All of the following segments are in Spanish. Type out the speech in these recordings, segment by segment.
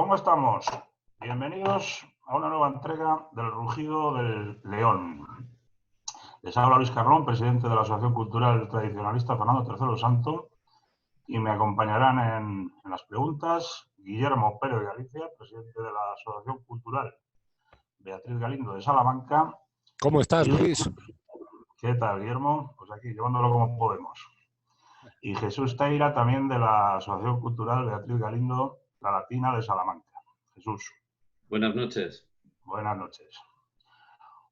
¿Cómo estamos? Bienvenidos a una nueva entrega del Rugido del León. Les habla Luis Carlón, presidente de la Asociación Cultural Tradicionalista Fernando III Santo, y me acompañarán en las preguntas Guillermo Pérez de Galicia, presidente de la Asociación Cultural Beatriz Galindo de Salamanca. ¿Cómo estás, Luis? ¿Qué tal, Guillermo? Pues aquí, llevándolo como podemos. Y Jesús Teira, también de la Asociación Cultural Beatriz Galindo, La Latina de Salamanca. Jesús. Buenas noches. Buenas noches.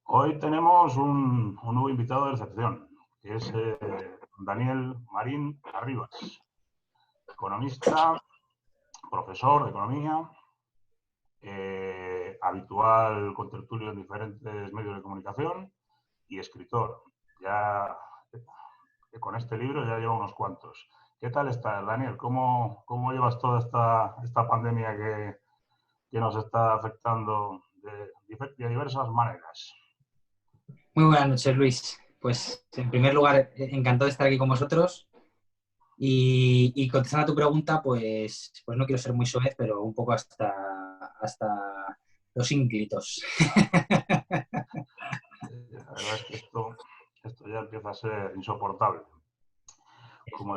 Hoy tenemos un nuevo invitado de excepción, que es Daniel Marín Arribas, economista, profesor de economía, habitual contertulio en diferentes medios de comunicación y escritor. Ya con este libro ya lleva unos cuantos. ¿Qué tal estás, Daniel? ¿Cómo llevas toda esta pandemia que nos está afectando de diversas maneras? Muy buenas noches, Luis. Pues, en primer lugar, encantado de estar aquí con vosotros. Y contestando a tu pregunta, pues no quiero ser muy soez, pero un poco hasta los ínclitos. La verdad es que esto ya empieza a ser insoportable. Como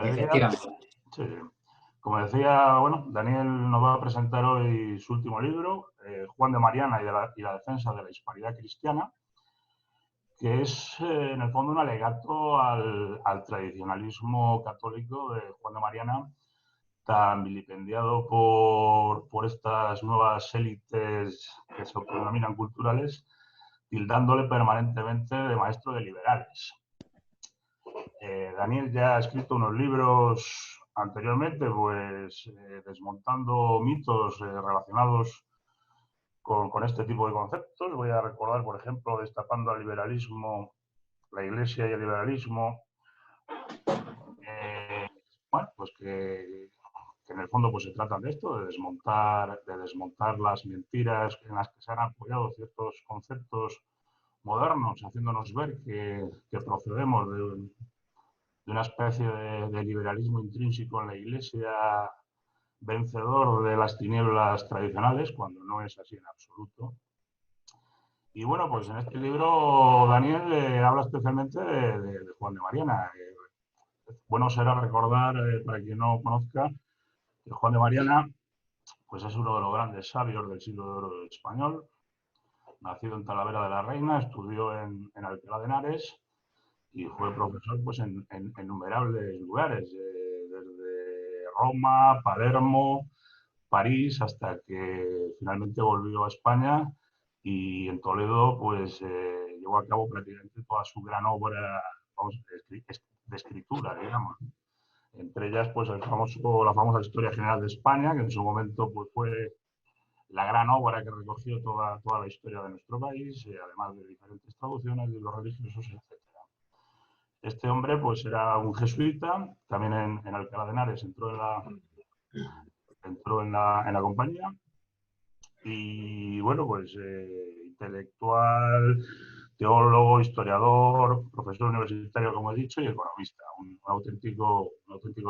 decía, bueno, Daniel nos va a presentar hoy su último libro, Juan de Mariana y la defensa de la hispanidad cristiana, que es en el fondo un alegato al tradicionalismo católico de Juan de Mariana, tan vilipendiado por estas nuevas élites que se autodenominan culturales, tildándole permanentemente de maestro de liberales. Daniel ya ha escrito unos libros anteriormente, pues desmontando mitos relacionados con este tipo de conceptos. Voy a recordar, por ejemplo, Destapando al liberalismo, la Iglesia y el liberalismo. Bueno, pues que en el fondo pues se trata de esto, de desmontar las mentiras en las que se han apoyado ciertos conceptos modernos, haciéndonos ver que procedemos de una especie de liberalismo intrínseco en la Iglesia, vencedor de las tinieblas tradicionales, cuando no es así en absoluto. Y bueno, pues en este libro Daniel habla especialmente de Juan de Mariana. Bueno será recordar, para quien no conozca, que Juan de Mariana pues es uno de los grandes sabios del siglo de oro español. Nacido en Talavera de la Reina, estudió en Alcalá de Henares y fue profesor pues, en innumerables lugares, desde Roma, Palermo, París, hasta que finalmente volvió a España y en Toledo pues llevó a cabo prácticamente toda su gran obra, vamos, de escritura, digamos. Entre ellas pues la famosa Historia General de España, que en su momento pues, fue la gran obra que recogió toda la historia de nuestro país, además de diferentes traducciones de los religiosos, etc. Este hombre pues era un jesuita, también en Alcalá de Henares entró en la compañía y bueno, pues intelectual, teólogo, historiador, profesor universitario, como he dicho, y economista, un auténtico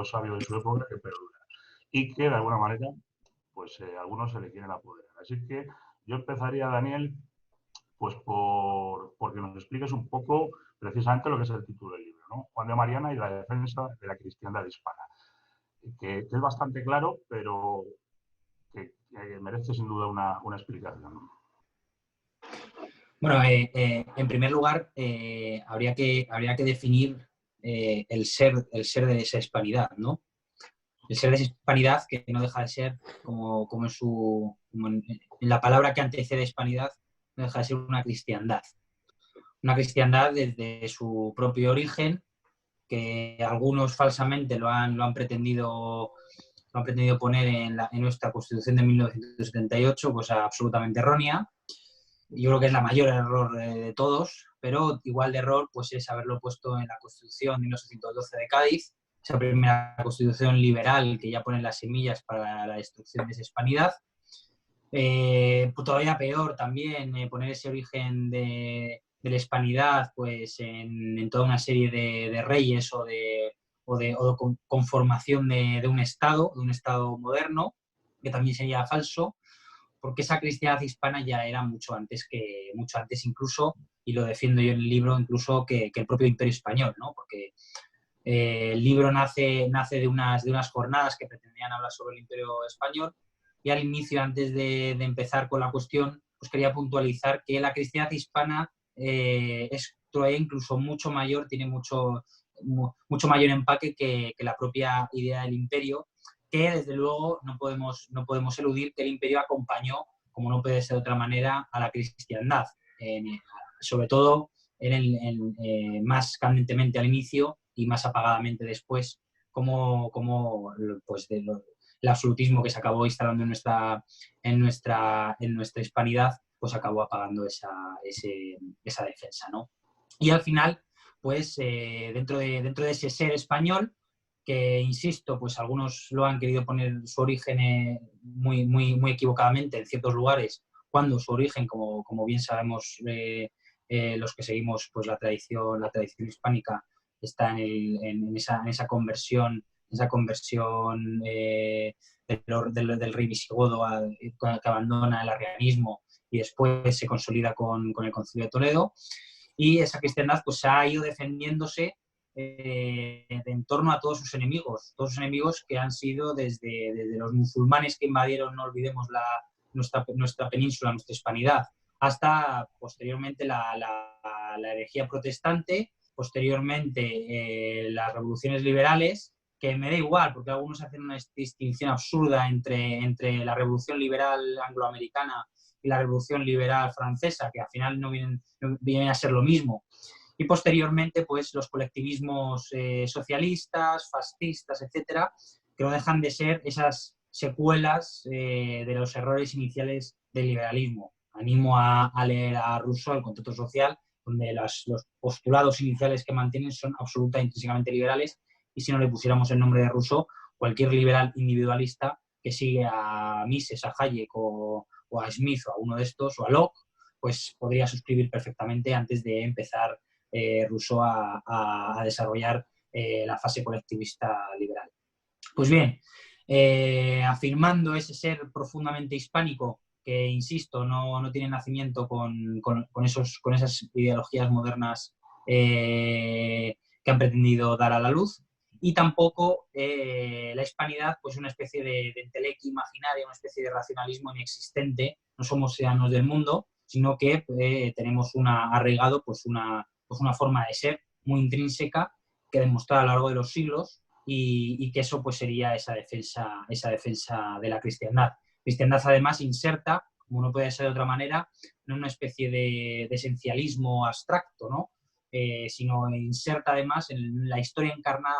sabio de su época que perdura y que de alguna manera pues a algunos se le quieren apoderar. Así que yo empezaría, Daniel, pues porque nos expliques un poco precisamente lo que es el título del libro, ¿no? Juan de Mariana y la defensa de la cristiandad hispana, que es bastante claro, pero que merece sin duda una explicación. Bueno, en primer lugar, habría que definir el ser de esa hispanidad, ¿no? El ser de esa hispanidad que no deja de ser, como en la palabra que antecede hispanidad, no deja de ser una cristiandad. Una cristiandad desde su propio origen, que algunos falsamente lo han pretendido poner en nuestra Constitución de 1978, cosa absolutamente errónea. Yo creo que es la mayor error de todos, pero igual de error pues es haberlo puesto en la Constitución de 1812 de Cádiz, esa primera Constitución liberal que ya pone las semillas para la destrucción de esa hispanidad. Todavía peor también poner ese origen de la hispanidad pues en toda una serie de reyes o de conformación de un Estado moderno, que también sería falso. porque esa cristiandad hispana ya era mucho antes incluso, y lo defiendo yo en el libro, incluso que el propio Imperio Español, ¿no? Porque el libro nace de unas jornadas que pretendían hablar sobre el Imperio Español, y al inicio, antes de empezar con la cuestión, pues quería puntualizar que la cristiandad hispana es todavía incluso mucho mayor, tiene mucho mayor empaque que la propia idea del imperio, que desde luego no podemos eludir que el imperio acompañó, como no puede ser de otra manera, a la cristiandad, sobre todo más candentemente al inicio y más apagadamente después, como pues el absolutismo que se acabó instalando en nuestra hispanidad, pues acabó apagando esa defensa, ¿no? Y al final, pues dentro de ese ser español, que insisto, pues algunos lo han querido poner su origen muy equivocadamente en ciertos lugares, cuando su origen, como bien sabemos los que seguimos pues la tradición hispánica, está en esa conversión del rey visigodo que abandona el arrianismo y después se consolida con el Concilio de Toledo, y esa cristiandad pues ha ido defendiéndose en torno a todos sus enemigos que han sido desde los musulmanes que invadieron, no olvidemos, nuestra península, nuestra hispanidad, hasta posteriormente la herejía protestante, posteriormente las revoluciones liberales, que me da igual, porque algunos hacen una distinción absurda entre la revolución liberal angloamericana y la revolución liberal francesa, que al final no vienen a ser lo mismo. Y posteriormente, pues los colectivismos socialistas, fascistas, etcétera, que no dejan de ser esas secuelas de los errores iniciales del liberalismo. Animo a leer a Rousseau, El contrato social, donde los postulados iniciales que mantienen son absolutamente intrínsecamente liberales, y si no le pusiéramos el nombre de Rousseau, cualquier liberal individualista que sigue a Mises, a Hayek o a Smith o a uno de estos, o a Locke, pues podría suscribir perfectamente antes de empezar Rousseau a desarrollar la fase colectivista liberal. Pues bien, afirmando ese ser profundamente hispánico, que insisto, no tiene nacimiento con esas ideologías modernas que han pretendido dar a la luz, y tampoco la hispanidad, pues una especie de entelequia imaginaria, una especie de racionalismo inexistente. No somos ciudadanos del mundo, sino que tenemos arraigado pues una forma de ser muy intrínseca que demostrar a lo largo de los siglos, y que eso pues sería esa defensa de la cristiandad. Cristiandad además inserta, como no puede ser de otra manera, no una especie de esencialismo abstracto, ¿no? Sino inserta además en la historia encarnada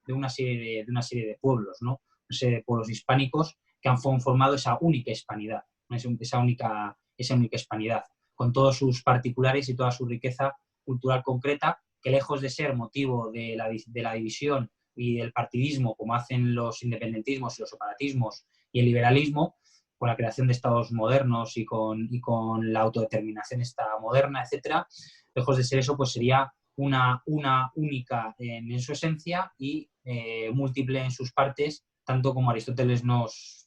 de una serie de pueblos, ¿no? Una serie de pueblos hispánicos que han formado esa única hispanidad, esa única hispanidad, con todos sus particulares y toda su riqueza cultural concreta, que lejos de ser motivo de la división y del partidismo, como hacen los independentismos y los separatismos y el liberalismo, con la creación de estados modernos y con la autodeterminación esta moderna, etcétera, lejos de ser eso, pues sería una única en su esencia y múltiple en sus partes, tanto como Aristóteles nos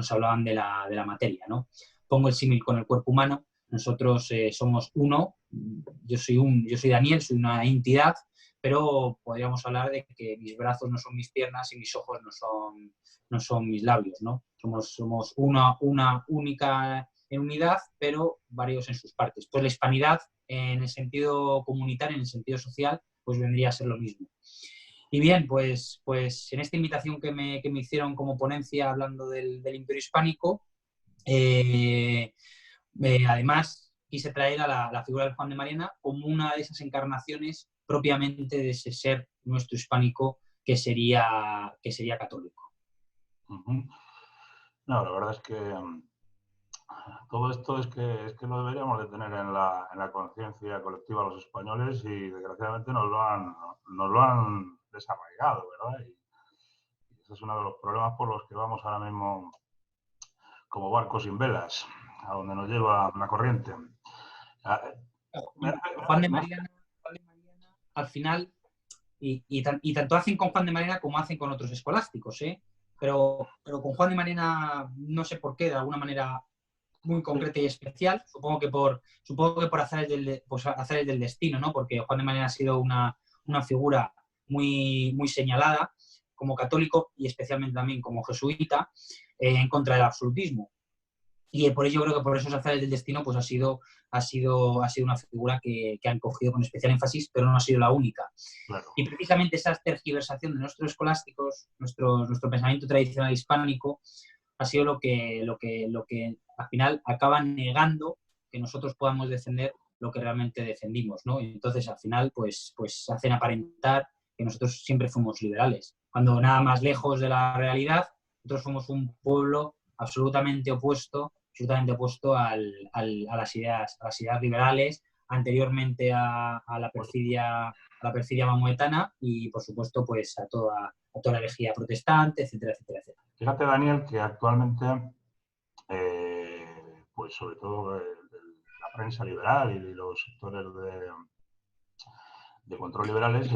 hablaban de la materia, ¿no? Pongo el símil con el cuerpo humano. Nosotros somos uno, yo soy Daniel, soy una entidad, pero podríamos hablar de que mis brazos no son mis piernas y mis ojos no son mis labios, ¿no? Somos una única en unidad, pero varios en sus partes. Pues la hispanidad, en el sentido comunitario, en el sentido social, pues vendría a ser lo mismo. Y bien, pues en esta invitación que me hicieron como ponencia hablando del Imperio Hispánico, además quise traer a la figura de Juan de Mariana como una de esas encarnaciones propiamente de ese ser nuestro hispánico que sería católico. No, la verdad es que todo esto es que lo deberíamos de tener en la conciencia colectiva los españoles, y desgraciadamente nos lo han desarraigado, ¿verdad? Y ese es uno de los problemas por los que vamos ahora mismo como barcos sin velas, a donde nos lleva la corriente. Juan de Mariana, al final, y tanto hacen con Juan de Mariana como hacen con otros escolásticos, ¿eh? pero con Juan de Mariana no sé por qué, de alguna manera muy concreta y especial, supongo que por azares del destino, ¿no? Porque Juan de Mariana ha sido una figura muy señalada como católico y especialmente también como jesuita en contra del absolutismo. Y por ello creo que por esos azares del destino pues ha sido una figura que han cogido con especial énfasis, pero no ha sido la única. Claro. Y precisamente esa tergiversación de nuestros escolásticos, nuestro pensamiento tradicional hispánico, ha sido lo que al final acaba negando que nosotros podamos defender lo que realmente defendimos, ¿no? Entonces, al final, pues hacen aparentar que nosotros siempre fuimos liberales, cuando nada más lejos de la realidad, nosotros somos un pueblo absolutamente opuesto a las ideas liberales, anteriormente a la perfidia maometana y, por supuesto, pues a toda la herejía protestante, etcétera, etcétera, etcétera. Fíjate, Daniel, que actualmente, pues sobre todo la prensa liberal y los sectores de control liberales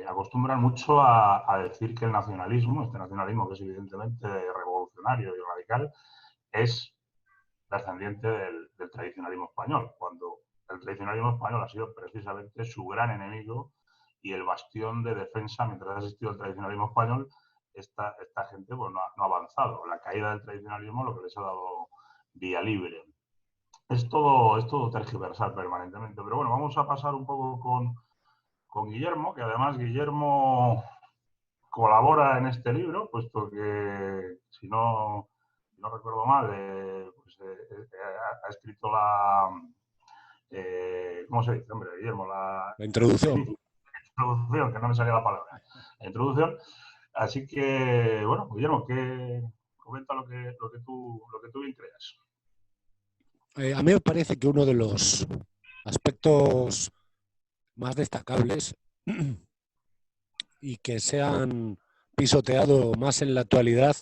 acostumbran mucho a decir que el nacionalismo, este nacionalismo que es evidentemente revolucionario y radical, es descendiente del tradicionalismo español, cuando el tradicionalismo español ha sido precisamente su gran enemigo y el bastión de defensa. Mientras ha existido el tradicionalismo español, esta gente pues, no ha avanzado. La caída del tradicionalismo lo que les ha dado vía libre. Es todo tergiversar permanentemente. Pero bueno, vamos a pasar un poco con Guillermo, que además Guillermo colabora en este libro, puesto que, si no recuerdo mal, ha escrito ¿cómo se dice, hombre, Guillermo? La introducción. Introducción, que no me salía la palabra. La introducción. Así que, bueno, Guillermo, comenta lo que tú bien creas. A mí me parece que uno de los aspectos más destacables y que se han pisoteado más en la actualidad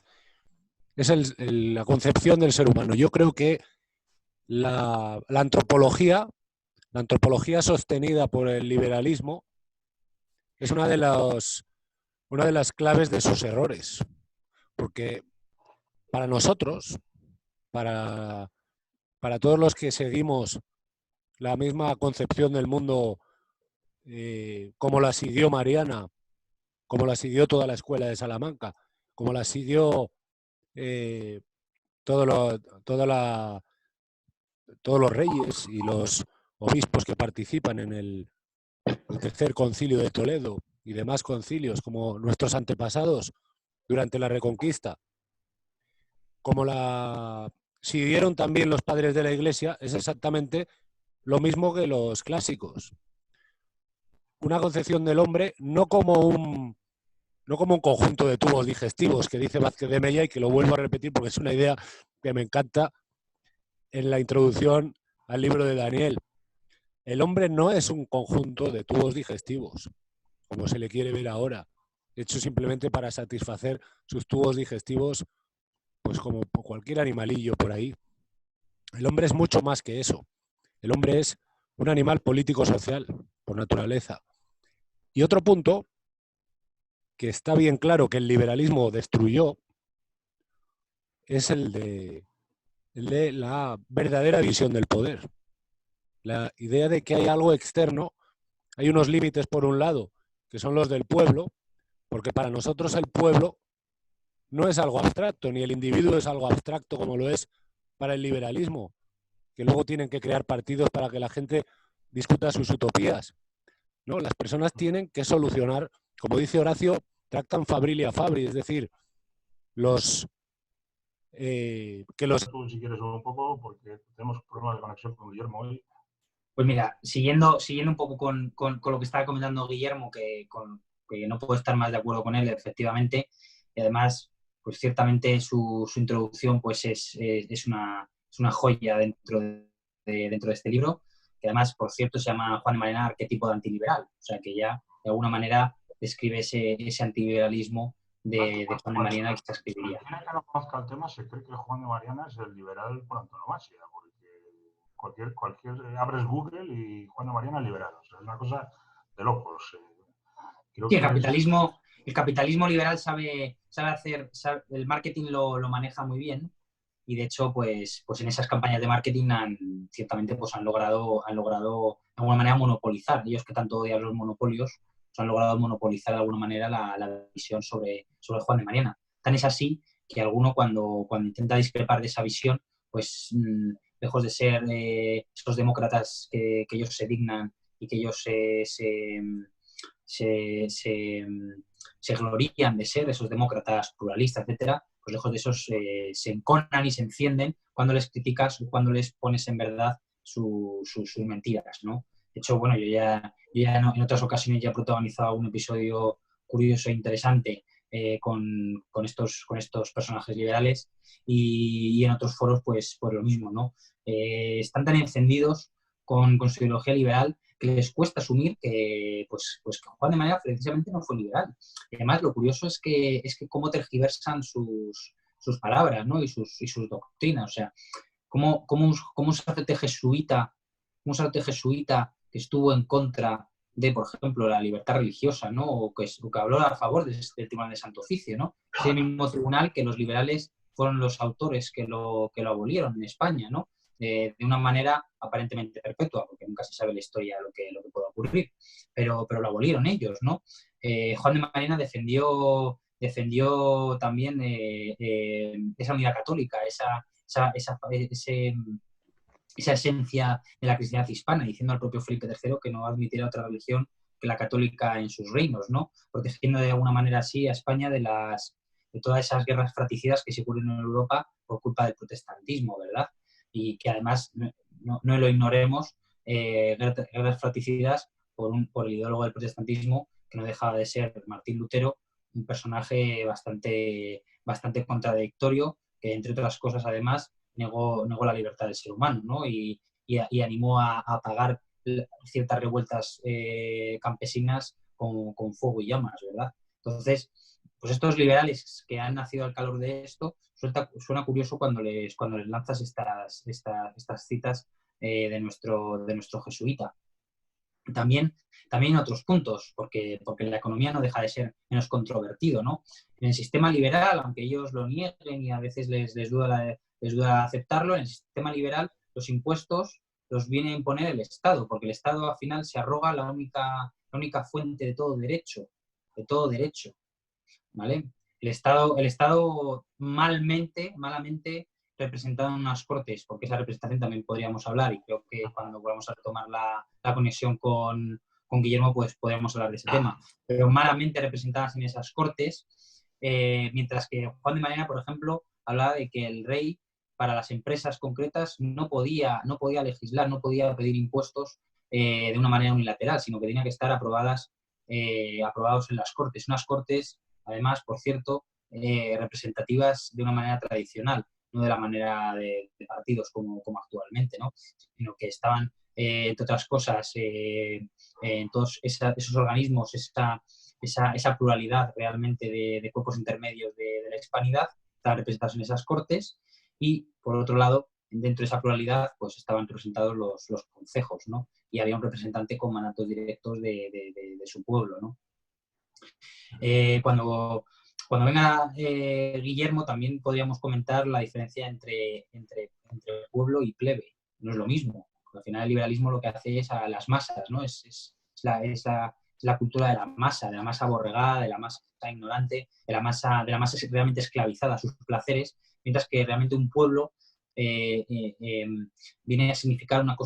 es la concepción del ser humano. Yo creo que la antropología sostenida por el liberalismo es una de las claves de sus errores, porque para nosotros, para todos los que seguimos la misma concepción del mundo como la siguió Mariana, como la siguió toda la escuela de Salamanca, como la siguió todos los reyes y los obispos que participan en el tercer concilio de Toledo y demás concilios, como nuestros antepasados durante la Reconquista, como la siguieron también los padres de la Iglesia, es exactamente lo mismo que los clásicos. Una concepción del hombre no como un conjunto de tubos digestivos, que dice Vázquez de Mella, y que lo vuelvo a repetir porque es una idea que me encanta en la introducción al libro de Daniel. El hombre no es un conjunto de tubos digestivos, como se le quiere ver ahora, hecho simplemente para satisfacer sus tubos digestivos, pues como cualquier animalillo por ahí. El hombre es mucho más que eso. El hombre es un animal político-social, por naturaleza. Y otro punto, que está bien claro que el liberalismo destruyó, es el de la verdadera visión del poder. La idea de que hay algo externo, hay unos límites por un lado, que son los del pueblo, porque para nosotros el pueblo no es algo abstracto, ni el individuo es algo abstracto como lo es para el liberalismo, que luego tienen que crear partidos para que la gente discuta sus utopías. No, las personas tienen que solucionar, como dice Horacio, tractan fabrilia fabri, es decir, Tú, si quieres, un poco, porque tenemos problemas de conexión con Guillermo hoy. Pues mira, siguiendo un poco con lo que estaba comentando Guillermo, que no puedo estar más de acuerdo con él, efectivamente, y además, pues ciertamente su introducción pues es una joya dentro de este libro, que además, por cierto, se llama Juan de Mariana, arquetipo de antiliberal, o sea que ya de alguna manera describe ese antiliberalismo de Juan de Mariana que se escribiría. Quien que no conozca el tema se cree que Juan de Mariana es el liberal por antonomasia, porque abres Google y Juan de Mariana liberal. O sea, es una cosa de locos. Sí, el capitalismo el capitalismo liberal sabe hacer, el marketing lo maneja muy bien. Y de hecho, pues en esas campañas de marketing ciertamente pues han logrado de alguna manera monopolizar. Ellos que tanto odian los monopolios, pues han logrado monopolizar de alguna manera la visión sobre Juan de Mariana. Tan es así que alguno cuando intenta discrepar de esa visión, pues lejos de ser esos demócratas que ellos se dignan y que ellos se glorían de ser, esos demócratas pluralistas, etcétera, pues lejos de esos se enconan y se encienden cuando les criticas o cuando les pones en verdad sus mentiras, ¿no? De hecho, bueno, yo ya en otras ocasiones ya he protagonizado un episodio curioso e interesante con estos personajes liberales y en otros foros pues lo mismo, ¿no? Están tan encendidos con su ideología liberal que les cuesta asumir que Juan de Mariana precisamente no fue liberal. Y además, lo curioso es que cómo tergiversan sus palabras, ¿no? y sus doctrinas. O sea, cómo un sacerdote jesuita que estuvo en contra de, por ejemplo, la libertad religiosa, ¿no? o que habló a favor del Tribunal de Santo Oficio, ¿no? Es el mismo tribunal que los liberales fueron los autores que lo abolieron en España, ¿no? De una manera aparentemente perpetua, porque nunca se sabe la historia lo que pueda ocurrir, pero lo abolieron ellos, ¿no? Juan de Mariana defendió también esa unidad católica, esa esencia de la cristiandad hispana, diciendo al propio Felipe III que no admitirá otra religión que la católica en sus reinos, ¿no? Protegiendo de alguna manera así a España de todas esas guerras fratricidas que se ocurren en Europa por culpa del protestantismo, ¿verdad? Y que además, no lo ignoremos, guerras fratricidas por el ideólogo del protestantismo, que no dejaba de ser Martín Lutero, un personaje bastante contradictorio, que entre otras cosas además negó la libertad del ser humano, ¿no? y animó a apagar ciertas revueltas campesinas con fuego y llamas, ¿verdad? Entonces, pues estos liberales que han nacido al calor de esto, suena curioso cuando les lanzas estas citas de nuestro jesuita. También en otros puntos, porque la economía no deja de ser menos controvertido, ¿no? En el sistema liberal, aunque ellos lo nieguen y a veces les duda aceptarlo, en el sistema liberal los impuestos los viene a imponer el Estado, porque el Estado al final se arroga la única fuente de todo derecho, ¿vale? El Estado malamente representado en unas cortes, porque esa representación también podríamos hablar, y creo que cuando volvamos a retomar la conexión con Guillermo, pues podríamos hablar de ese tema, pero malamente representadas en esas cortes, mientras que Juan de Mariana, por ejemplo, hablaba de que el rey, para las empresas concretas, no podía legislar, no podía pedir impuestos de una manera unilateral, sino que tenía que estar aprobados en las cortes. Unas cortes, además, por cierto, representativas de una manera tradicional, no de la manera de partidos como actualmente, ¿no? Sino que estaban, entre otras cosas, en todos esos organismos, esa pluralidad realmente de cuerpos intermedios de la hispanidad, estaban representados en esas cortes y, por otro lado, dentro de esa pluralidad pues estaban representados los concejos, ¿no? Y había un representante con mandatos directos de su pueblo, ¿no? Cuando venga Guillermo, también podríamos comentar la diferencia entre pueblo y plebe. No es lo mismo. Al final el liberalismo lo que hace es a las masas, ¿no? Es la cultura de la masa aborregada, de la masa ignorante, de la masa realmente esclavizada a sus placeres, mientras que realmente un pueblo viene a significar una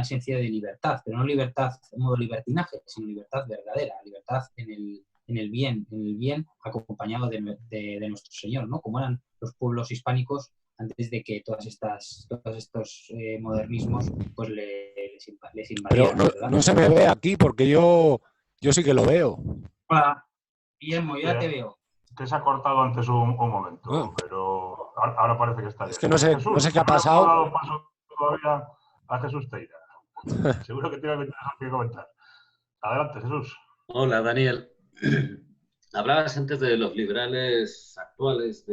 esencia de libertad, pero no libertad en modo libertinaje, sino libertad verdadera, libertad en el bien acompañado de nuestro Señor, ¿no? Como eran los pueblos hispánicos antes de que todos estos modernismos pues les invadieran. Pero no se me ve aquí porque yo sí que lo veo. Hola, Guillermo, ya te veo. Que se ha cortado antes un momento, pero ahora parece que está bien. Es que no sé qué ha pasado. No ha dado paso todavía a Jesús Teira. Seguro que tiene algo interesante que comentar. Adelante, Jesús. Hola, Daniel. Hablabas antes de los liberales actuales,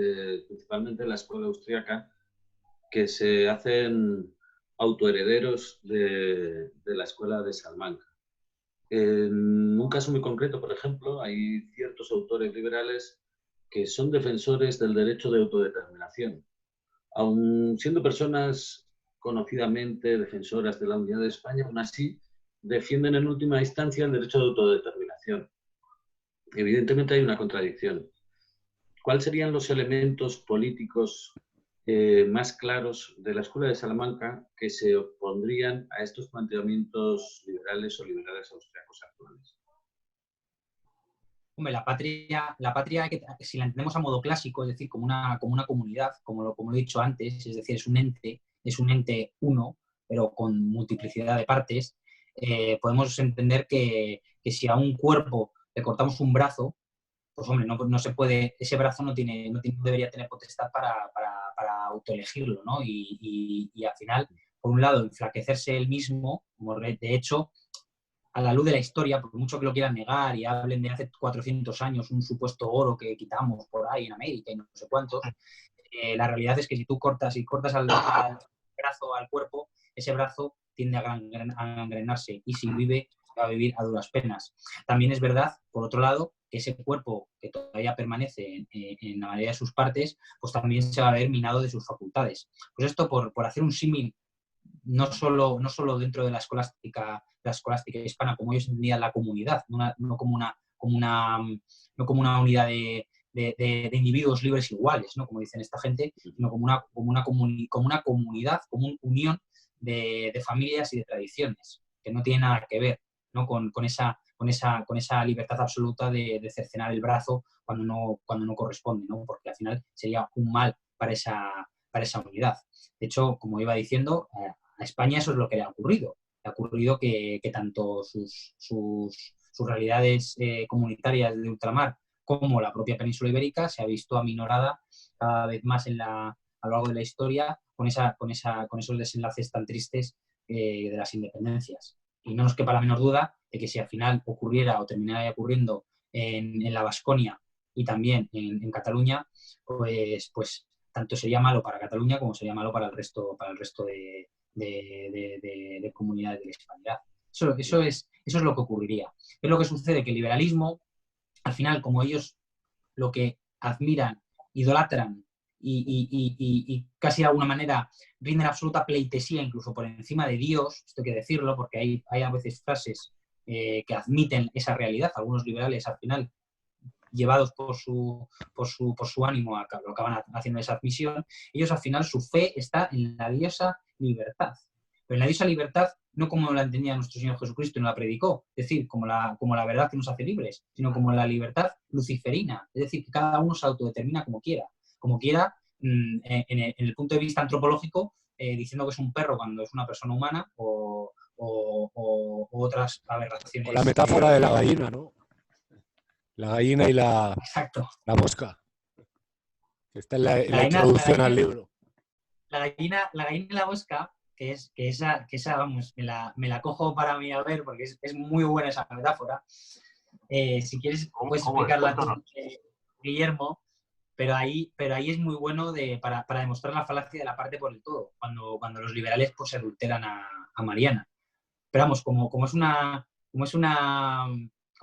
principalmente de la escuela austríaca, que se hacen autoherederos de la escuela de Salamanca. En un caso muy concreto, por ejemplo, hay ciertos autores liberales que son defensores del derecho de autodeterminación. Aun siendo personas conocidamente defensoras de la unidad de España, aún así defienden en última instancia el derecho de autodeterminación. Evidentemente hay una contradicción. ¿Cuáles serían los elementos políticos más claros de la Escuela de Salamanca que se opondrían a estos planteamientos liberales o liberales austriacos actuales? Hombre, la patria si la entendemos a modo clásico, es decir, como una comunidad, como lo he dicho antes, es decir, es un ente uno, pero con multiplicidad de partes, podemos entender que si a un cuerpo le cortamos un brazo, pues hombre, no se puede, ese brazo no debería tener potestad para autoelegirlo, ¿no? Y al final, por un lado, enflaquecerse él mismo, como de hecho, a la luz de la historia, por mucho que lo quieran negar y hablen de hace 400 años un supuesto oro que quitamos por ahí en América y no sé cuántos, la realidad es que si tú cortas al brazo, al cuerpo, ese brazo tiende a gangrenarse y si vive, va a vivir a duras penas. También es verdad, por otro lado, que ese cuerpo que todavía permanece en la mayoría de sus partes, pues también se va a ver minado de sus facultades. Pues esto, por hacer un símil, no solo dentro de la escolástica hispana, como ellos entendían la comunidad, no como una unidad de individuos libres iguales, ¿no? Como dicen esta gente, sino como una comunidad, como una unión de familias y de tradiciones, que no tiene nada que ver, ¿no? con esa libertad absoluta de cercenar el brazo cuando no corresponde, ¿no? Porque al final sería un mal para esa unidad. De hecho, como iba diciendo, a España eso es lo que le ha ocurrido. Le ha ocurrido que tanto sus realidades comunitarias de ultramar como la propia península ibérica se ha visto aminorada cada vez más a lo largo de la historia con esos desenlaces tan tristes de las independencias. Y no nos quepa la menor duda de que si al final ocurriera o terminara ocurriendo en la Baskonia y también en Cataluña, pues tanto sería malo para Cataluña como sería malo para el resto de comunidades de la hispanidad. Eso es lo que ocurriría. Es lo que sucede, que el liberalismo, al final, como ellos lo que admiran, idolatran y casi de alguna manera rinden absoluta pleitesía incluso por encima de Dios, esto hay que decirlo, porque hay a veces frases que admiten esa realidad. Algunos liberales al final, llevados por su ánimo, lo acaban haciendo esa admisión. Ellos al final, su fe está en la diosa libertad. Pero en la diosa libertad no como la entendía nuestro Señor Jesucristo y no la predicó, es decir, como la verdad que nos hace libres, sino como la libertad luciferina, es decir, que cada uno se autodetermina como quiera, en el punto de vista antropológico, diciendo que es un perro cuando es una persona humana o otras aberraciones. O la metáfora de la gallina, ¿no? La gallina y la mosca. Que está en la introducción al libro. La gallina y la mosca, que esa vamos, me la cojo para mí a ver, porque es muy buena esa metáfora. Si quieres, puedes explicarla tú, Guillermo, pero ahí es muy bueno para demostrar la falacia de la parte por el todo, cuando los liberales pues adulteran a Mariana. Pero vamos, como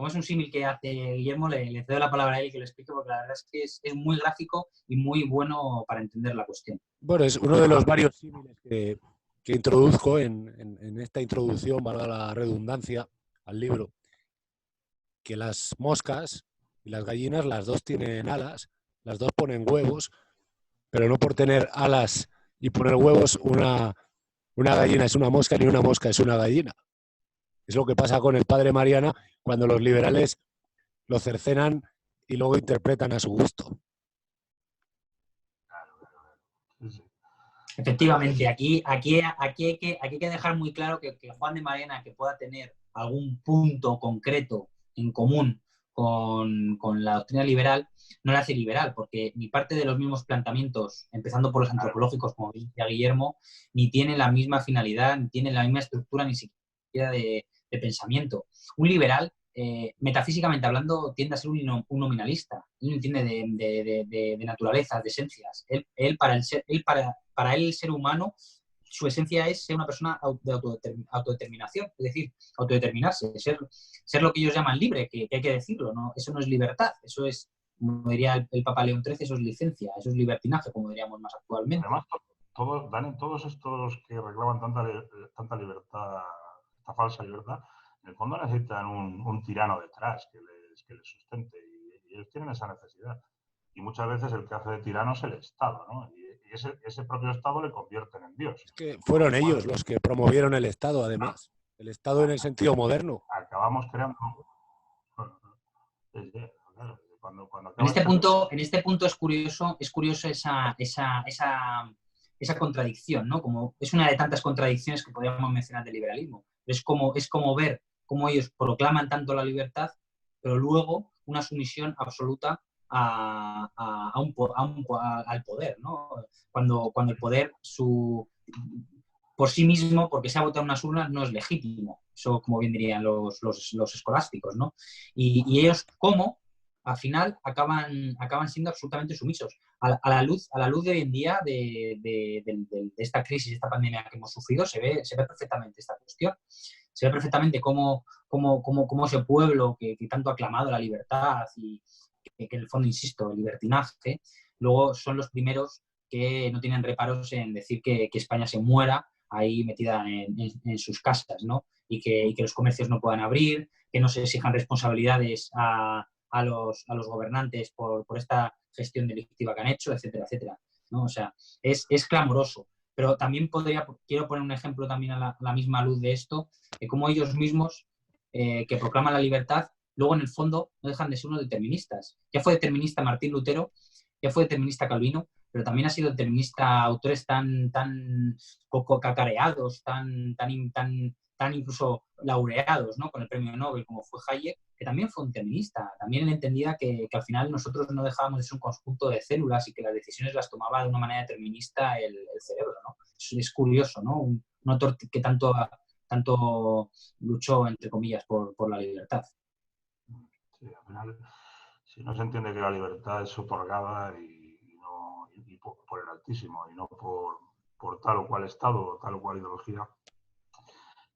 es un símil que hace Guillermo, le cedo la palabra a él y que lo explique, porque la verdad es que es muy gráfico y muy bueno para entender la cuestión. Bueno, es uno de los varios símiles que introduzco en esta introducción, valga la redundancia, al libro, que las moscas y las gallinas, las dos tienen alas, las dos ponen huevos, pero no por tener alas y poner huevos una gallina es una mosca ni una mosca es una gallina. Es lo que pasa con el padre Mariana cuando los liberales lo cercenan y luego interpretan a su gusto. Efectivamente, aquí hay que dejar muy claro que Juan de Mariana, que pueda tener algún punto concreto en común con la doctrina liberal, no la hace liberal, porque ni parte de los mismos planteamientos, empezando por los antropológicos, como decía Guillermo, ni tiene la misma finalidad, ni tiene la misma estructura, ni siquiera de pensamiento. Un liberal, metafísicamente hablando, tiende a ser un nominalista. Él no entiende de naturalezas, de esencias. Para él el ser humano su esencia es ser una persona de autodeterminación, es decir, autodeterminarse, ser lo que ellos llaman libre, que hay que decirlo, ¿no? Eso no es libertad, eso es, como diría el Papa León XIII, eso es licencia, eso es libertinaje, como diríamos más actualmente. Además, todos estos que reclaman tanta libertad, esta falsa libertad, en el fondo necesitan un tirano detrás que les sustente, y ellos tienen esa necesidad. Y muchas veces el que hace de tirano es el Estado, ¿no? Y ese propio Estado le convierten en Dios. Es que fueron ellos los que promovieron el Estado, además. El Estado en el sentido moderno. Acabamos creando... En este punto es curioso esa contradicción, ¿no? Como es una de tantas contradicciones que podríamos mencionar del liberalismo. Es como ver cómo ellos proclaman tanto la libertad, pero luego una sumisión absoluta al poder, ¿no? Cuando el poder por sí mismo, porque se ha votado en unas urnas, no es legítimo. Eso, como bien dirían los escolásticos, ¿no? Y ellos, ¿cómo? Al final acaban siendo absolutamente sumisos. A la luz de hoy en día de esta crisis, de esta pandemia que hemos sufrido, se ve perfectamente esta cuestión. Se ve perfectamente cómo ese pueblo que tanto ha clamado la libertad y que en el fondo, insisto, el libertinaje, luego son los primeros que no tienen reparos en decir que España se muera ahí metida en sus casas, ¿no? Y que los comercios no puedan abrir, que no se exijan responsabilidades a los gobernantes por esta gestión delictiva que han hecho, etcétera, etcétera, ¿no? O sea, es clamoroso. Pero también quiero poner un ejemplo también a la misma luz de esto, de cómo ellos mismos, que proclaman la libertad, luego en el fondo no dejan de ser unos deterministas. Ya fue determinista Martín Lutero, ya fue determinista Calvino, pero también ha sido determinista autores tan cacareados, tan incluso laureados, ¿no? Con el premio Nobel, como fue Hayek, que también fue un determinista. También él entendía que al final nosotros no dejábamos de ser un conjunto de células y que las decisiones las tomaba de una manera determinista el cerebro, ¿no? Es curioso, ¿no? Un autor que tanto luchó, entre comillas, por la libertad. Sí, al final, si no se entiende que la libertad es otorgada y por el Altísimo y no por tal o cual Estado o tal o cual ideología.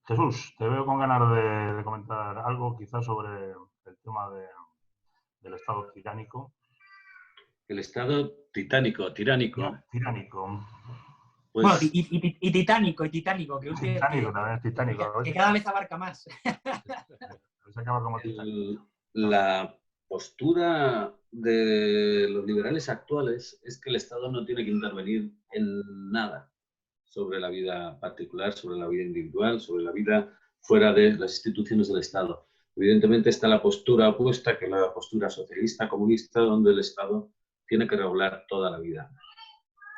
Jesús, te veo con ganas de comentar algo quizás sobre el tema del Estado tiránico. El Estado tiránico. Tiránico. Pues, bueno, y titánico. Titánico también es titánico. Que cada vez abarca más. Se acaba como titánico. La postura de los liberales actuales es que el Estado no tiene que intervenir en nada sobre la vida particular, sobre la vida individual, sobre la vida fuera de las instituciones del Estado. Evidentemente está la postura opuesta, que es la postura socialista, comunista, donde el Estado tiene que regular toda la vida.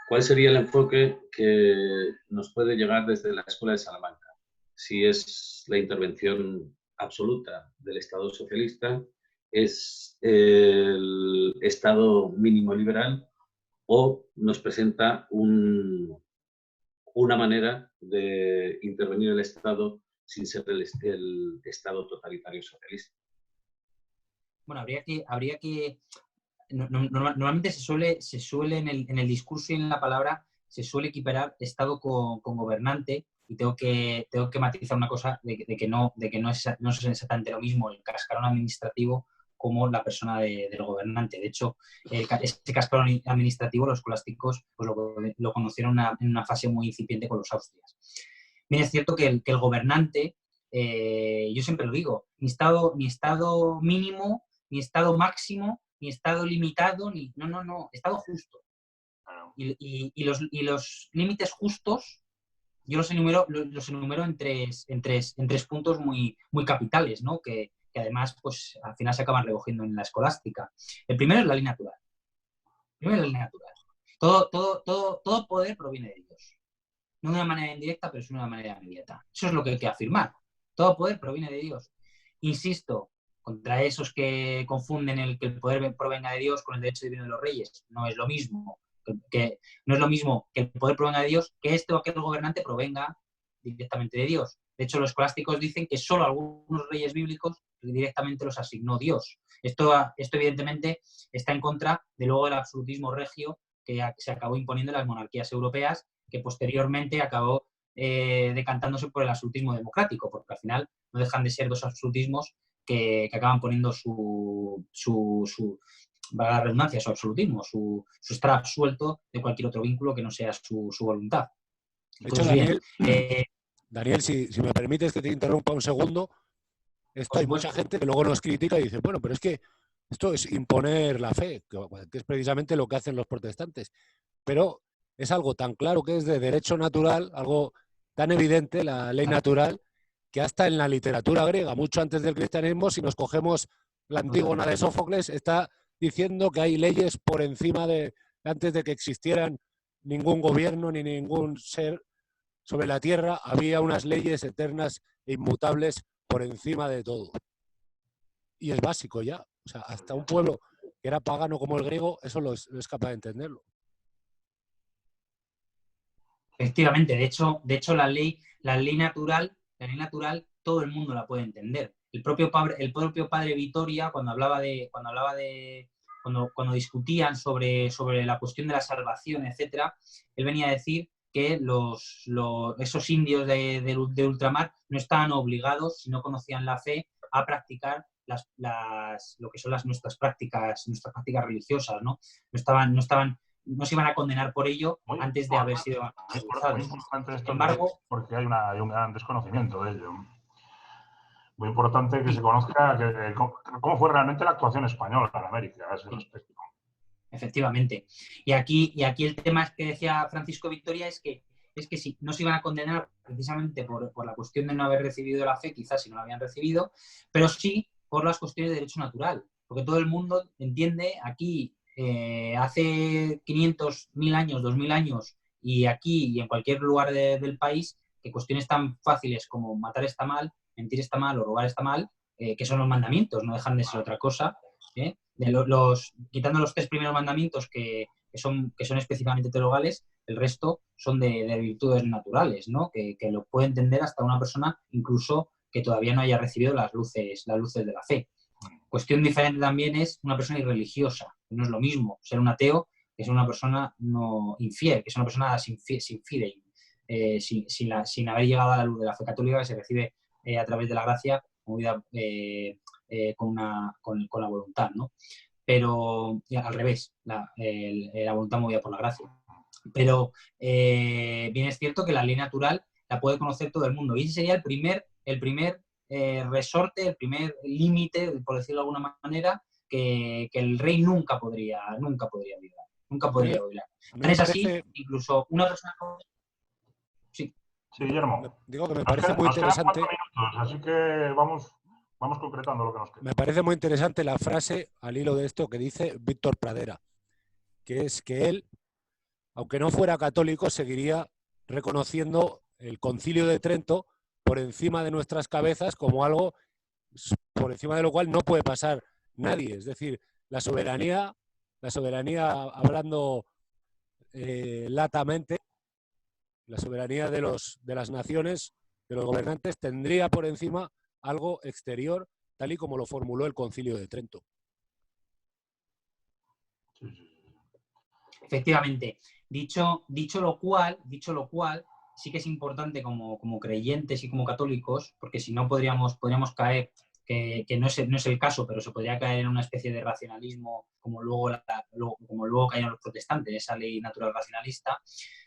¿Cuál sería el enfoque que nos puede llegar desde la Escuela de Salamanca? Si es la intervención absoluta del Estado socialista, es el Estado mínimo liberal, o nos presenta una manera de intervenir el Estado sin ser el Estado totalitario socialista. Bueno, habría que normalmente se suele en el discurso y en la palabra se suele equiparar Estado con gobernante, y tengo que matizar una cosa de que no es exactamente lo mismo el cascarón administrativo como la persona del gobernante. De hecho, este cascarón administrativo los escolásticos pues lo conocieron en una fase muy incipiente con los austrias. Bien, es cierto que el gobernante, yo siempre lo digo, ni estado mínimo, ni estado máximo, ni estado limitado, no, estado justo. Y los límites justos yo los enumero en tres puntos muy, muy capitales, ¿no? Que además pues al final se acaban recogiendo en la escolástica. El primero es la ley natural. Todo poder proviene de Dios. No de una manera indirecta, pero sí de una manera inmediata. Eso es lo que hay que afirmar. Todo poder proviene de Dios. Insisto, contra esos que confunden que el poder provenga de Dios con el derecho divino de los reyes. No es lo mismo. No es lo mismo que el poder provenga de Dios, que este o aquel gobernante provenga directamente de Dios. De hecho, los escolásticos dicen que solo algunos reyes bíblicos directamente los asignó Dios. Esto evidentemente está en contra de luego del absolutismo regio que se acabó imponiendo en las monarquías europeas que posteriormente acabó decantándose por el absolutismo democrático, porque al final no dejan de ser dos absolutismos que acaban poniendo valga la redundancia, su absolutismo, su estar absuelto de cualquier otro vínculo que no sea su voluntad. De hecho, Pues Daniel, si me permites que te interrumpa un segundo, esto hay mucha gente que luego nos critica y dice, bueno, pero es que esto es imponer la fe, que es precisamente lo que hacen los protestantes. Pero es algo tan claro que es de derecho natural, algo tan evidente, la ley natural, que hasta en la literatura griega, mucho antes del cristianismo, si nos cogemos la Antígona de Sófocles, está diciendo que hay leyes por encima antes de que existieran ningún gobierno ni ningún ser sobre la tierra, había unas leyes eternas e inmutables por encima de todo. Y es básico ya. O sea, hasta un pueblo que era pagano como el griego, eso no es capaz de entenderlo. Efectivamente, de hecho la ley natural, todo el mundo la puede entender. El propio padre Vittoria, cuando discutían sobre la cuestión de la salvación, etcétera, él venía a decir que esos indios de ultramar no estaban obligados, si no conocían la fe, a practicar lo que son nuestras prácticas religiosas, ¿no? No se iban a condenar por ello antes de haber sido bautizados. Muy importante esto, embargo, porque hay un gran desconocimiento de ello. Muy importante que se conozca cómo fue realmente la actuación española en América a ese respecto. Efectivamente. Y aquí el tema que decía Francisco Victoria es que sí, no se iban a condenar precisamente por la cuestión de no haber recibido la fe, quizás si no la habían recibido, pero sí por las cuestiones de derecho natural. Porque todo el mundo entiende aquí, hace 500, 1000 años, 2000 años, y aquí y en cualquier lugar del país, que cuestiones tan fáciles como matar está mal, mentir está mal o robar está mal, que son los mandamientos, no dejan de ser otra cosa, quitando los 3 primeros mandamientos que son específicamente teologales, el resto son de virtudes naturales, ¿no? Que lo puede entender hasta una persona incluso que todavía no haya recibido las luces de la fe. Cuestión diferente también es una persona irreligiosa, que no es lo mismo ser un ateo que ser una persona no infiel, que es una persona sin fide, sin haber llegado a la luz de la fe católica que se recibe a través de la gracia movida con la voluntad, ¿no? Pero al revés, la voluntad movida por la gracia. Pero bien es cierto que la ley natural la puede conocer todo el mundo y ese sería el primer resorte, el primer límite, por decirlo de alguna manera, que el rey nunca podría violar. Nunca podría violar. Es así, incluso una persona... Sí, Guillermo. Digo que me parece muy interesante. Nos quedan 4 minutos, así que vamos concretando lo que nos queda. Me parece muy interesante la frase al hilo de esto que dice Víctor Pradera, que es que él, aunque no fuera católico, seguiría reconociendo el Concilio de Trento por encima de nuestras cabezas como algo por encima de lo cual no puede pasar nadie. Es decir, la soberanía hablando latamente, la soberanía de las naciones, de los gobernantes, tendría por encima algo exterior, tal y como lo formuló el Concilio de Trento. Efectivamente. Dicho lo cual, sí que es importante como creyentes y como católicos, porque si no podríamos caer, que no es el caso, pero se podría caer en una especie de racionalismo como luego cayeron los protestantes, esa ley natural racionalista.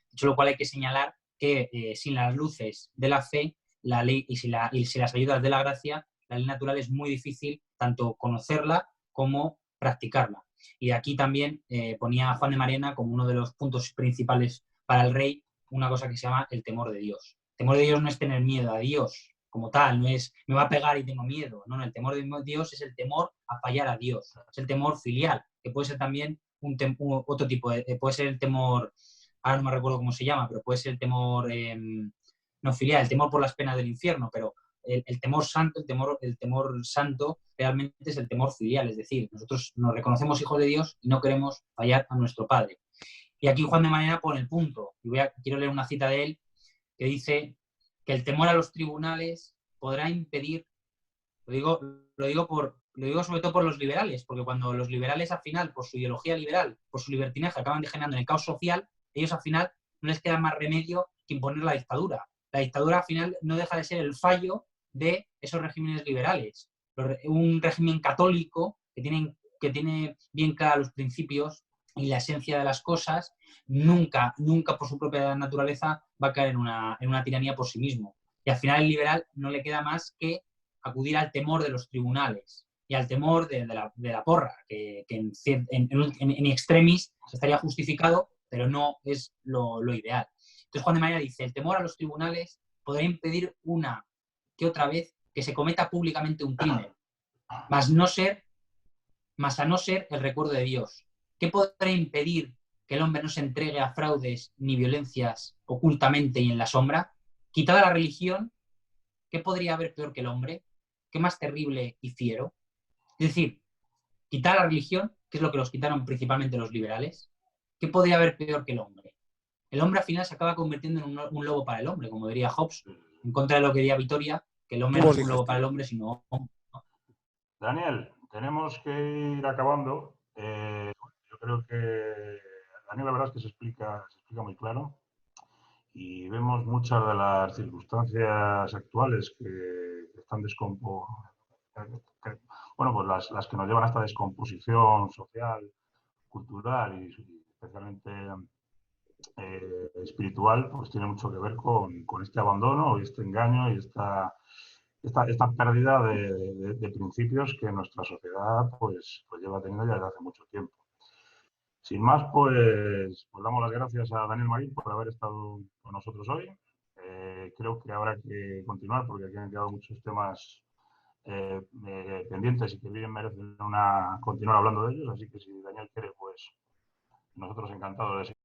Dicho lo cual, hay que señalar que sin las luces de la fe, la ley y sin las ayudas de la gracia, la ley natural es muy difícil tanto conocerla como practicarla. Y aquí también ponía Juan de Mariana como uno de los puntos principales para el rey una cosa que se llama el temor de Dios. El temor de Dios no es tener miedo a Dios como tal, no es me va a pegar y tengo miedo. No, el temor de Dios es el temor a fallar a Dios, es el temor filial, que puede ser también otro tipo, puede ser el temor, ahora no me recuerdo cómo se llama, pero puede ser el temor no filial, el temor por las penas del infierno, pero el temor santo, el temor santo realmente es el temor filial, es decir, nosotros nos reconocemos hijos de Dios y no queremos fallar a nuestro Padre. Y aquí Juan de Mariana pone el punto, y quiero leer una cita de él, que dice que el temor a los tribunales podrá impedir, lo digo sobre todo por los liberales, porque cuando los liberales al final, por su ideología liberal, por su libertinaje, acaban degenerando en el caos social, ellos al final no les queda más remedio que imponer la dictadura. La dictadura al final no deja de ser el fallo de esos regímenes liberales. Un régimen católico que tiene bien claros los principios y la esencia de las cosas, nunca por su propia naturaleza va a caer en una tiranía por sí mismo. Y al final el liberal no le queda más que acudir al temor de los tribunales y al temor de la porra, que en extremis estaría justificado, pero no es lo ideal. Entonces Juan de Mariana dice, el temor a los tribunales podrá impedir una que otra vez que se cometa públicamente un crimen, mas a no ser el recuerdo de Dios. ¿Qué podrá impedir que el hombre no se entregue a fraudes ni violencias ocultamente y en la sombra? Quitada la religión, ¿qué podría haber peor que el hombre? ¿Qué más terrible y fiero? Es decir, quitar la religión, que es lo que los quitaron principalmente los liberales, ¿qué podría haber peor que el hombre? El hombre al final se acaba convirtiendo en un lobo para el hombre, como diría Hobbes, en contra de lo que diría Vitoria, que el hombre no es un lobo para el hombre, sino... Daniel, tenemos que ir acabando. Yo creo que Daniel, la verdad es que se explica muy claro y vemos muchas de las circunstancias actuales que están bueno, pues las que nos llevan a esta descomposición social, cultural y especialmente espiritual, pues tiene mucho que ver con este abandono y este engaño y esta pérdida de principios que nuestra sociedad pues lleva teniendo ya desde hace mucho tiempo. Sin más, pues damos las gracias a Daniel Marín por haber estado con nosotros hoy. Creo que habrá que continuar porque aquí han quedado muchos temas pendientes y que bien merecen continuar hablando de ellos. Así que si Daniel quiere, pues nosotros encantados de seguir.